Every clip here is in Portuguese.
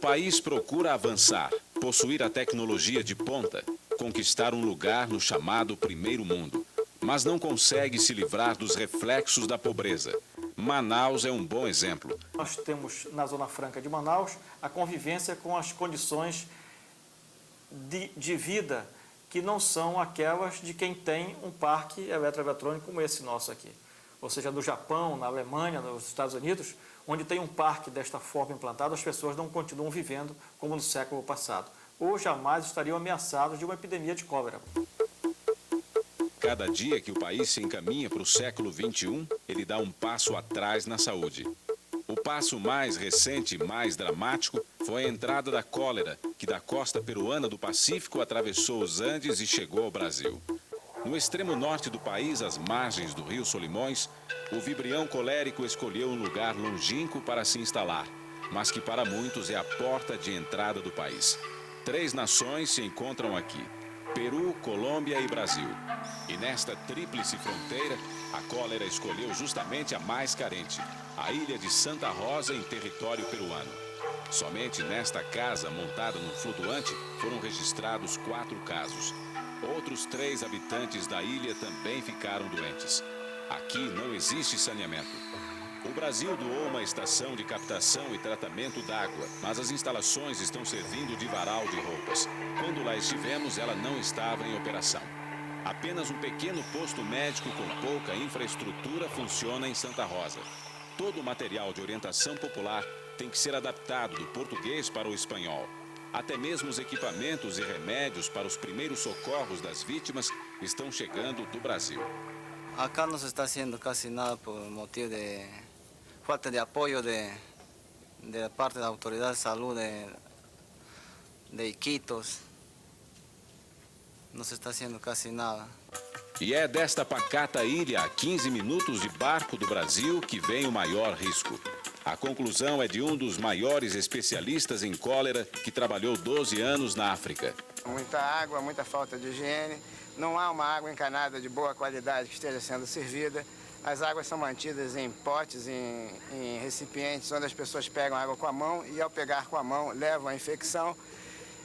país procura avançar, possuir a tecnologia de ponta, conquistar um lugar no chamado primeiro mundo, mas não consegue se livrar dos reflexos da pobreza. Manaus é um bom exemplo. Nós temos na Zona Franca de Manaus a convivência com as condições de vida que não são aquelas de quem tem um parque eletroeletrônico como esse nosso aqui. Ou seja, no Japão, na Alemanha, nos Estados Unidos, onde tem um parque desta forma implantado, as pessoas não continuam vivendo como no século passado. Ou jamais estariam ameaçados de uma epidemia de cólera. Cada dia que o país se encaminha para o século XXI, ele dá um passo atrás na saúde. O passo mais recente e mais dramático foi a entrada da cólera, que da costa peruana do Pacífico atravessou os Andes e chegou ao Brasil. No extremo norte do país, às margens do rio Solimões, o vibrião colérico escolheu um lugar longínquo para se instalar, mas que para muitos é a porta de entrada do país. 3 nações se encontram aqui: Peru, Colômbia e Brasil. E nesta tríplice fronteira, a cólera escolheu justamente a mais carente, a ilha de Santa Rosa, em território peruano. Somente nesta casa, montada num flutuante, foram registrados 4 casos. Outros 3 habitantes da ilha também ficaram doentes. Aqui não existe saneamento. O Brasil doou uma estação de captação e tratamento d'água, mas as instalações estão servindo de varal de roupas. Quando lá estivemos, ela não estava em operação. Apenas um pequeno posto médico com pouca infraestrutura funciona em Santa Rosa. Todo o material de orientação popular tem que ser adaptado do português para o espanhol. Até mesmo os equipamentos e remédios para os primeiros socorros das vítimas estão chegando do Brasil. Acá não se está haciendo casi nada por motivo de falta de apoyo de parte da autoridade de saúde de Iquitos. Não se está haciendo casi nada. E é desta pacata ilha, a 15 minutos de barco do Brasil, que vem o maior risco. A conclusão é de um dos maiores especialistas em cólera, que trabalhou 12 anos na África. Muita água, muita falta de higiene, não há uma água encanada de boa qualidade que esteja sendo servida. As águas são mantidas em potes, em recipientes, onde as pessoas pegam água com a mão e, ao pegar com a mão, levam a infecção.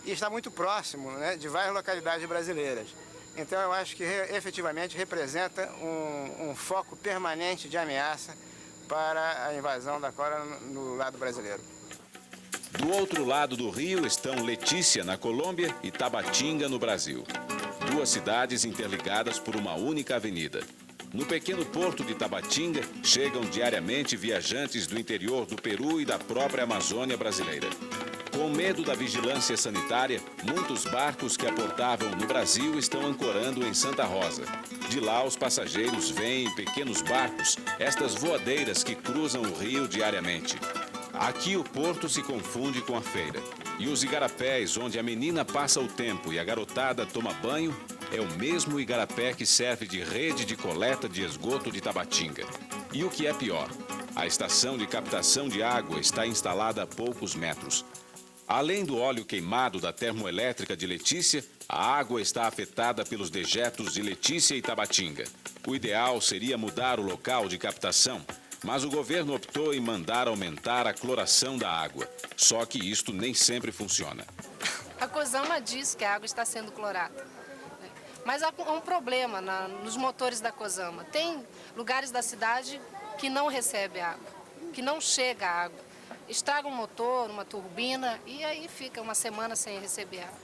E está muito próximo, né, de várias localidades brasileiras. Então, eu acho que efetivamente representa um foco permanente de ameaça para a invasão da cólera no lado brasileiro. Do outro lado do rio estão Letícia, na Colômbia, e Tabatinga, no Brasil. 2 cidades interligadas por uma única avenida. No pequeno porto de Tabatinga, chegam diariamente viajantes do interior do Peru e da própria Amazônia brasileira. Com medo da vigilância sanitária, muitos barcos que aportavam no Brasil estão ancorando em Santa Rosa. De lá, os passageiros vêm em pequenos barcos, estas voadeiras que cruzam o rio diariamente. Aqui o porto se confunde com a feira. E os igarapés, onde a menina passa o tempo e a garotada toma banho, é o mesmo igarapé que serve de rede de coleta de esgoto de Tabatinga. E o que é pior, a estação de captação de água está instalada a poucos metros. Além do óleo queimado da termoelétrica de Letícia, a água está afetada pelos dejetos de Letícia e Tabatinga. O ideal seria mudar o local de captação, mas o governo optou em mandar aumentar a cloração da água. Só que isto nem sempre funciona. A COSAMA diz que a água está sendo clorada, mas há um problema nos motores da COSAMA. Tem lugares da cidade que não recebe água, que não chega água. Estraga um motor, uma turbina, e aí fica uma semana sem receber água.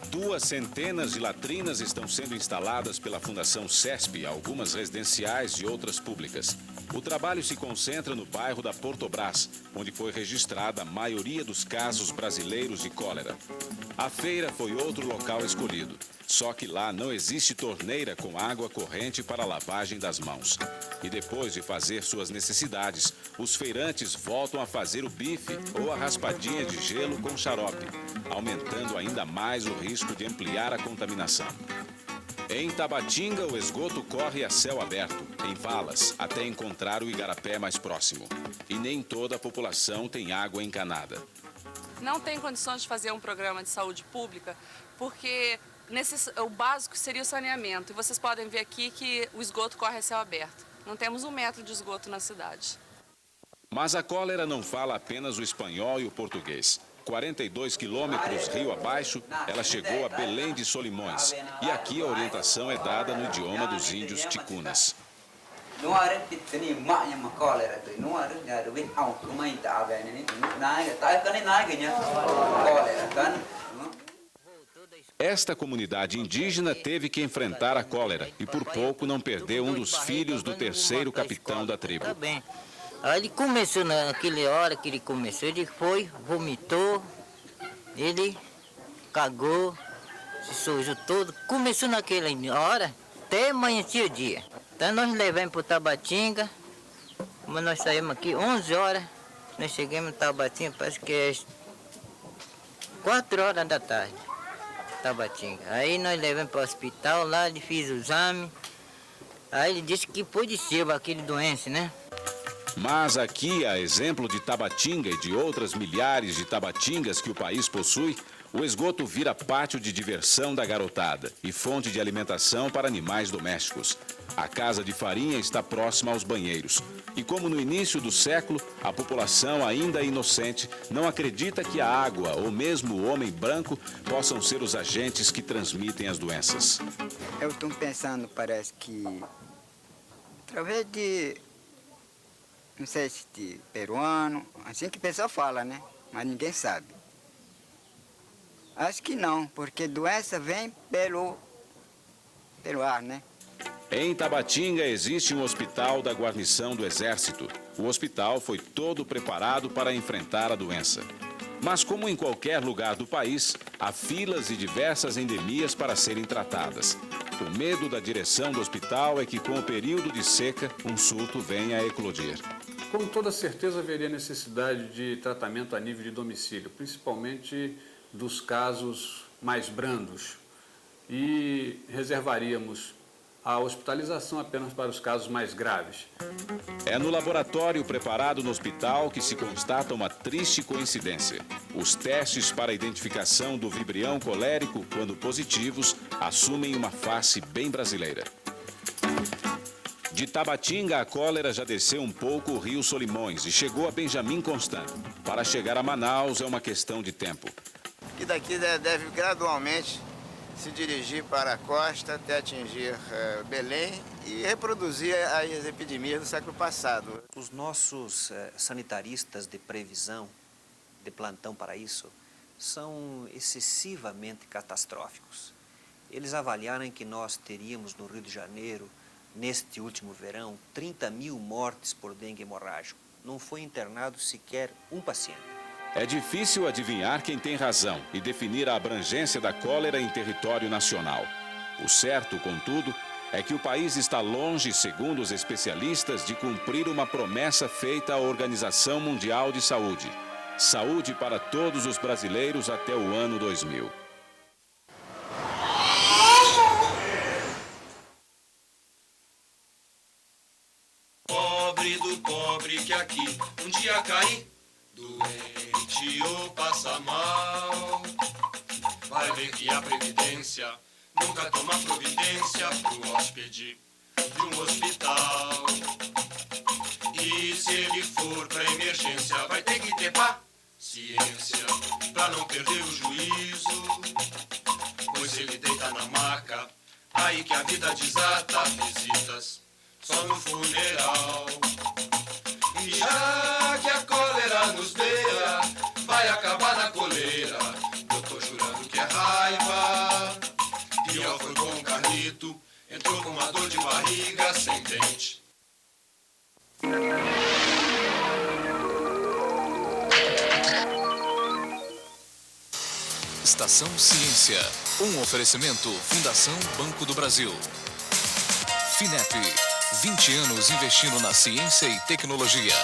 2 centenas de latrinas estão sendo instaladas pela Fundação CESP, algumas residenciais e outras públicas. O trabalho se concentra no bairro da Portobras, onde foi registrada a maioria dos casos brasileiros de cólera. A feira foi outro local escolhido, só que lá não existe torneira com água corrente para a lavagem das mãos. E depois de fazer suas necessidades, os feirantes voltam a fazer o bife ou a raspadinha de gelo com xarope, aumentando ainda mais o risco de ampliar a contaminação. Em Tabatinga, o esgoto corre a céu aberto, em valas, até encontrar o igarapé mais próximo. E nem toda a população tem água encanada. Não tem condições de fazer um programa de saúde pública, porque o básico seria o saneamento. E vocês podem ver aqui que o esgoto corre a céu aberto. Não temos 1 metro de esgoto na cidade. Mas a cólera não fala apenas o espanhol e o português. 42 quilômetros rio abaixo, ela chegou a Belém de Solimões. E aqui a orientação é dada no idioma dos índios ticunas. Esta comunidade indígena teve que enfrentar a cólera e por pouco não perdeu um dos filhos do terceiro capitão da tribo. Aí ele começou, naquela hora que ele começou, ele foi, vomitou, ele cagou, se sujou todo. Começou naquela hora, até amanhecer o dia. Então nós levamos para o Tabatinga, mas nós saímos aqui 11 horas, nós chegamos no Tabatinga, parece que é 4 horas da tarde, Tabatinga. Aí nós levamos para o hospital, lá ele fez o exame, aí ele disse que pode ser aquele doença, né? Mas aqui, a exemplo de Tabatinga e de outras milhares de Tabatingas que o país possui, o esgoto vira pátio de diversão da garotada e fonte de alimentação para animais domésticos. A casa de farinha está próxima aos banheiros. E como no início do século, a população ainda inocente não acredita que a água ou mesmo o homem branco possam ser os agentes que transmitem as doenças. Eu estou pensando, parece que, através de, não sei se de peruano, assim que o pessoal fala, né? Mas ninguém sabe. Acho que não, porque doença vem pelo ar, né? Em Tabatinga existe um hospital da guarnição do Exército. O hospital foi todo preparado para enfrentar a doença. Mas como em qualquer lugar do país, há filas e diversas endemias para serem tratadas. O medo da direção do hospital é que com o período de seca, um surto venha a eclodir. Com toda certeza haveria necessidade de tratamento a nível de domicílio, principalmente dos casos mais brandos, e reservaríamos a hospitalização apenas para os casos mais graves. É no laboratório preparado no hospital que se constata uma triste coincidência. Os testes para a identificação do vibrião colérico, quando positivos, assumem uma face bem brasileira. De Tabatinga, a cólera já desceu um pouco o rio Solimões e chegou a Benjamin Constant. Para chegar a Manaus é uma questão de tempo. E daqui deve gradualmente se dirigir para a costa até atingir Belém e reproduzir as epidemias do século passado. Os nossos sanitaristas de previsão, de plantão para isso, são excessivamente catastróficos. Eles avaliaram que nós teríamos no Rio de Janeiro, neste último verão, 30.000 mortes por dengue hemorrágico. Não foi internado sequer um paciente. É difícil adivinhar quem tem razão e definir a abrangência da cólera em território nacional. O certo, contudo, é que o país está longe, segundo os especialistas, de cumprir uma promessa feita à Organização Mundial de Saúde. Saúde para todos os brasileiros até o ano 2000. Pobre do pobre que aqui um dia cai, doente ou passa mal, vai ver que a Previdência nunca toma providência pro hóspede de um hospital. E se ele for pra emergência, vai ter que ter paciência pra não perder o juízo, pois ele deita na maca, aí que a vida desata, visitas só no funeral. E já que a cólera nos beira, vai acabar na coleira. Eu tô jurando que é raiva. Pior foi com o Carlito, entrou com uma dor de barriga sem dente. Estação Ciência, um oferecimento Fundação Banco do Brasil. FINEP, 20 anos investindo na ciência e tecnologia.